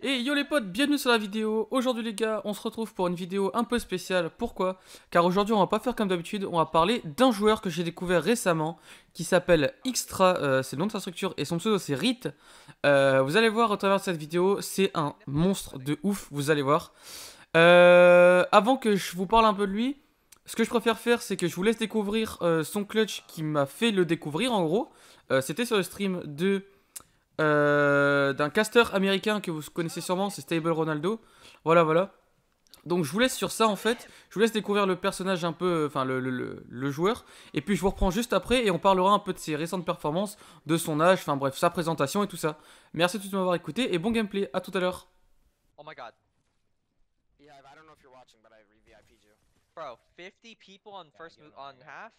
Et yo les potes, bienvenue sur la vidéo. Aujourd'hui les gars, on se retrouve pour une vidéo un peu spéciale. Pourquoi? Car aujourd'hui on va pas faire comme d'habitude, on va parler d'un joueur que j'ai découvert récemment qui s'appelle Xtra, c'est le nom de sa structure et son pseudo c'est Rit. Vous allez voir au travers de cette vidéo, c'est un monstre de ouf, vous allez voir. Avant que je vous parle un peu de lui, ce que je préfère faire c'est que je vous laisse découvrir son clutch qui m'a fait le découvrir en gros. C'était sur le stream d'un caster américain que vous connaissez sûrement, c'est Stable Ronaldo. Voilà, voilà. Donc je vous laisse sur ça en fait. Je vous laisse découvrir le personnage un peu, enfin le joueur. Et puis je vous reprends juste après et on parlera un peu de ses récentes performances, de son âge, enfin bref, sa présentation et tout ça. Merci à tous de m'avoir écouté et bon gameplay. À tout à l'heure. Oh my god. Yeah, I don't know if you're watching, but I re-VIP'd you. Bro, 50 people on first give him on that, half?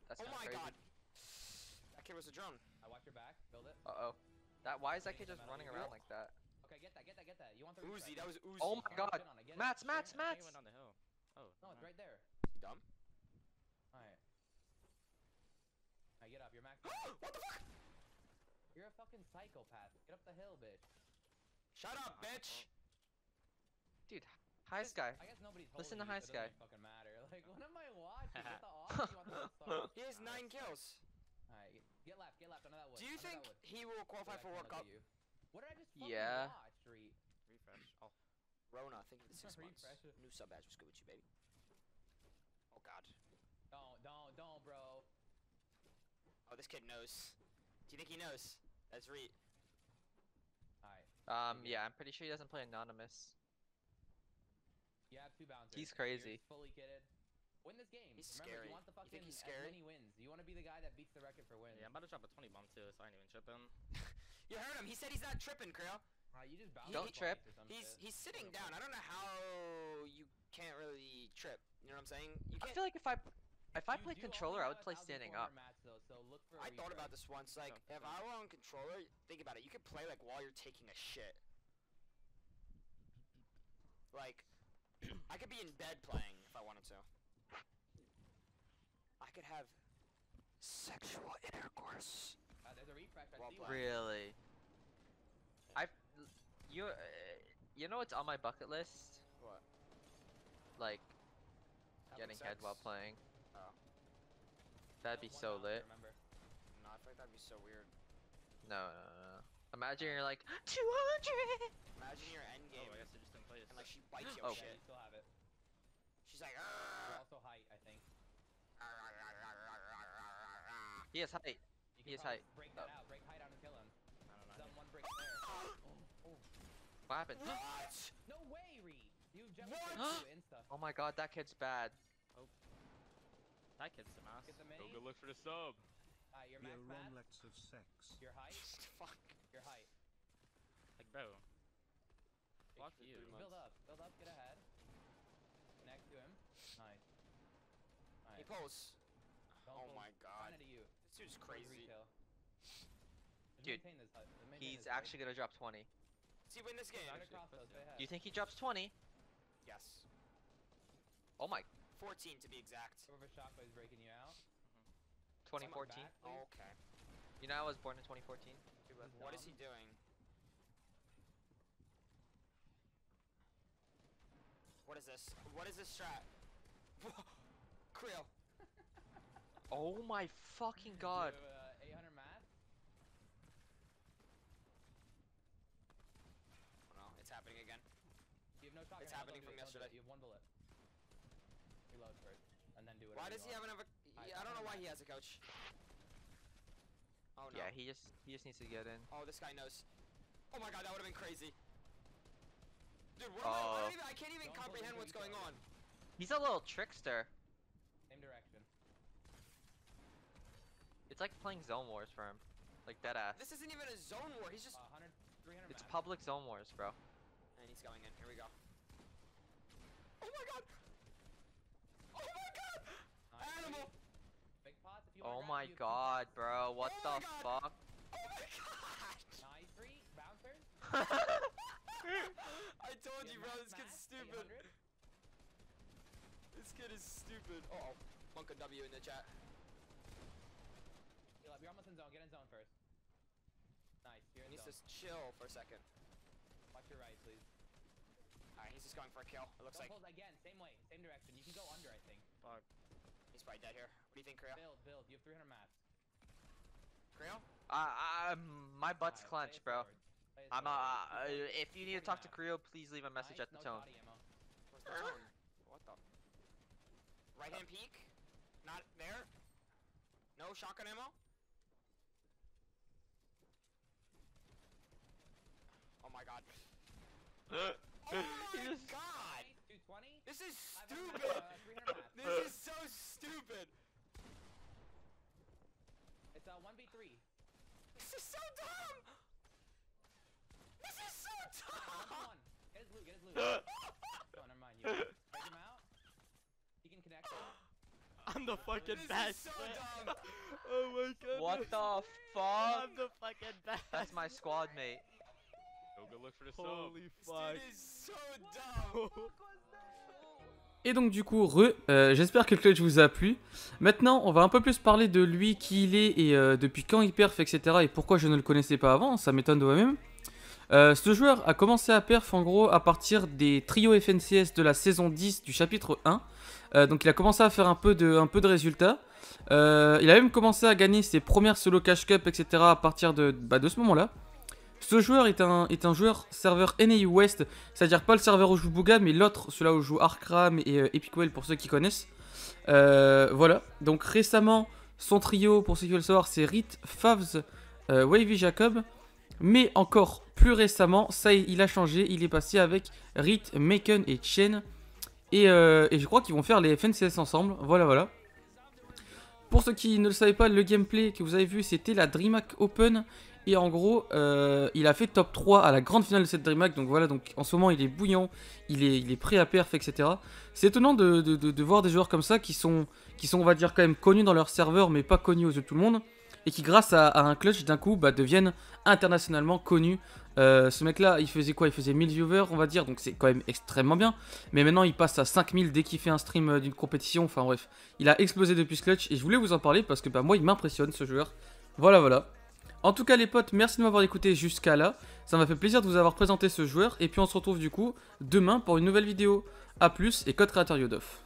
That's Oh kinda my crazy. god! That kid was a drone. I watch your back, build it. Uh-oh. Why is that kid Get just the metal, running you around will. like that? Okay, get that. You want the Uzi, refresh? that was Uzi. Oh my god. Get on it, get it. Mats! I think I it went went down the hill. Oh. No, it's right there. Is he dumb? Alright. Alright, get up. You're max. What the fuck? You're a fucking psychopath. Get up the hill, bitch. Shut up, bitch! Dude, hi Sky. I guess nobody's Listen holding to you, High so it Sky. doesn't fucking matter. Like, what am I watching? Get the off. You want the start. He has 9 kills. Alright, get left. Under that wood. Do you under think that wood. he will qualify for World Cup? What did I just fucking Yeah. watch, Reed? Refresh. Oh. Rona, thank you for the 6 months. Refresh it. New sub badge was good with you, baby. Oh god. Don't, bro. Oh, this kid knows. Do you think he knows? That's Reed. Alright. Yeah, I'm pretty sure he doesn't play Anonymous. You have 2 bouncers. He's You're crazy. fully kitted. Win this game. He's Remember, scary. you want the You fucking think he's as scary? many wins. You want to be the guy that beats the record for wins. Yeah, I'm about to drop a 20 bomb too, so I ain't even tripping. You heard him. He said he's not tripping, Krill. You just bounce Don't twice trip. or some He's shit. sitting down. I don't know how you can't really trip. You know what I'm saying? You I can't. feel like if I You played do controller, I only would have play standing 1,400 up. mats, though, so look for a I thought about refresh. this once. Like, if I were on controller, think about it. You could play like while you're taking a shit. Like, I could be in bed playing if I wanted to. I could have sexual intercourse. There's a refresh. I Well see played. one. Really? You know what's on my bucket list? What? Like Having getting head sex? while playing. Oh. That'd be One so bouncer, lit. Remember. No, I feel like that'd be so weird. No. Imagine you're like 200. Imagine your end Oh, game I guess I just didn't play this. and like she bites your Oh. Yeah, shit. you still have it. She's like, You're also height, I think. He has height. You He can is probably height. break that out. Break height out and kill him. I don't know. Someone break there. What happened? What? No way, Reed. You jumped What? into insta. Oh my god, that kid's bad. That kid's some ass. Get the Go mini. good look for the sub. Your The max mat. aromlets of sex. Your height. Fuck. Your height. Like, bro. Fuck for you. 3 months. Build up. Build up. Get ahead. Next to him. Nice. He Nice. pulls. Don't Oh pull. my god. Kinda to you. This dude's Towards crazy. retail. Dude, Maintain this height. Maintain He's this height. actually gonna drop 20. Does he win this game? Get Actually, across those, stay ahead. Do you think he drops 20? Yes. Oh my, 14 to be exact. Over Shockwave's breaking you out. 2014. Back, please. Okay. You know I was born in 2014. What is he doing? What is this? What is this strat? Creel. Oh my fucking god. You have, 800 mats. Oh no, it's happening again. You have no shotgun. It's No, happening don't from do it, don't do yesterday. it. You have 1 bullet. Reload first, and then do it. Why does he have another? I don't know why he has a coach. Oh no. Yeah, he just needs to get in. Oh, this guy knows. Oh my god, that would have been crazy. Dude, what Oh. I can't even Don't comprehend pull what's into going each on. He's a little trickster. Same direction. It's like playing Zone Wars for him. Like deadass. This isn't even a zone war. He's just. 100, 300 It's mats. public Zone Wars, bro. And he's going in. Here we go. Oh my god. Oh my god. Nice. Animal. Big pots if you Oh wanna my grab, you have two god, pots. bro. What Oh the my god. fuck? Oh my god. Nice, Reed. Bouncers. I told you, You bro. have This max kid's mats, stupid. 800. This kid is stupid. Uh oh. Monka W in the chat. Heal up. You're almost in zone. Get in zone first. Nice. You're in He needs zone. to chill for a second. Watch your He's just going for a kill. It looks like Don't hold again, same way, same direction. You can go under, I think. Fuck. he's probably dead here. What do you think, Creo? Build. You have 300 mats. Creo? My butt's Alright, clenched, play bro. it forward. Play it I'm forward. if you need to talk to Creo, please leave a message Nice, at the no tone. body ammo. Where's the tone? What the? Right hand peek? Not there? No shotgun ammo? Oh my god. Oh my god! Nice, 220. This is 500 stupid! 300 mats. This is so stupid! It's 1v3. This is so dumb! This is so dumb! 1v1. Get his loot, get his loot. Oh, never mind. You take him out. He can connect him. I'm the fucking This best. is so dumb! Oh my god. What the fuck? I'm the fucking best. That's my squad mate. Go look for the Holy This fuck. dude is so dumb! Et donc du coup, j'espère que le clutch vous a plu. Maintenant, on va un peu plus parler de lui, qui il est et depuis quand il perf, etc. Et pourquoi je ne le connaissais pas avant, ça m'étonne de moi-même. Ce joueur a commencé à perf en gros à partir des trios FNCS de la saison 10 du chapitre 1. Donc il a commencé à faire un peu de résultats. Il a même commencé à gagner ses premières solo cash cup, etc. à partir de ce moment-là. Ce joueur est un joueur serveur NAU West, c'est-à-dire pas le serveur où joue Bouga, mais l'autre, celui-là où joue Arkram et Epicwell pour ceux qui connaissent. Voilà, donc récemment, son trio, pour ceux qui veulent le savoir, c'est Rit, Favs, Wavy Jacob. Mais encore plus récemment, ça il a changé, il est passé avec Rit, Maken et Chen. Et je crois qu'ils vont faire les FNCS ensemble, voilà. Pour ceux qui ne le savaient pas, le gameplay que vous avez vu, c'était la DreamHack Open. Et en gros, il a fait top 3 à la grande finale de cette DreamHack. Donc voilà, donc en ce moment, il est bouillant, il est prêt à perf, etc. C'est étonnant de voir des joueurs comme ça qui sont, on va dire, quand même connus dans leur serveur, mais pas connus aux yeux de tout le monde. Et qui, grâce à un clutch, d'un coup, deviennent internationalement connus. Ce mec-là, il faisait quoi? Il faisait 1000 viewers, on va dire, donc c'est quand même extrêmement bien. Mais maintenant, il passe à 5000 dès qu'il fait un stream d'une compétition. Enfin bref, il a explosé depuis ce clutch. Et je voulais vous en parler parce que moi, il m'impressionne, ce joueur. Voilà. En tout cas les potes, merci de m'avoir écouté jusqu'à là. Ça m'a fait plaisir de vous avoir présenté ce joueur. Et puis on se retrouve du coup demain pour une nouvelle vidéo. A plus et code créateur Yodoff.